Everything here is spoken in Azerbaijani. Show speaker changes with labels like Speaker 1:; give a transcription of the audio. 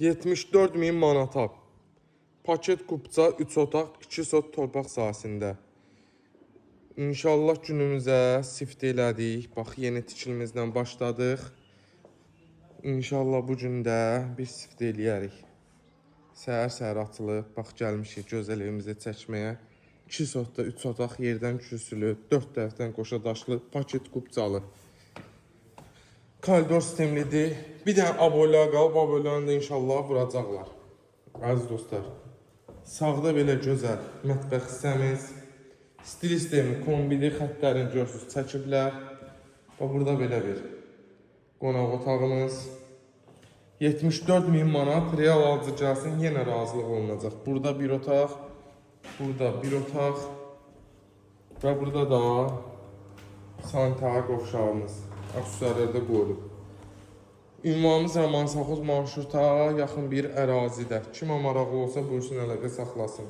Speaker 1: 74.000 manata. Paket kupça, 3 otaq, 2 sot torpaq sahəsində. İnşallah günümüzə sift elədik. Bax, yeni tikilimizdən başladıq. İnşallah bu gün də bir sift eləyərik. Səhər-səhər atılıb, bax, gəlmişik gözəl evimizi çəkməyə. 2 sotda 3 otaq yerdən kürsülü, 4 tərəfdən qoşa daşlı, paket kupçalı. Koridor sistemlidir. Bir dənə aboylar qalıb, aboylarını da inşallah vuracaqlar. Əziz dostlar, sağda belə gözəl mətbəx hissəmiz. Stil sistemi, kombili xətlərini görürsünüz, çəkiblər. Və burada belə bir qonaq otağımız. 74.000 manat real alıcı gəlsin, yenə razılıq olunacaq. Burada bir otaq, burada bir otaq və burada da sanitar qovşağımız. Aksesuarlarda qoyulub. Ünvanımız Roman Saxoz marşruta yaxın bir ərazidə. Kimə maraqlı olsa buyursun əlaqə saxlasın.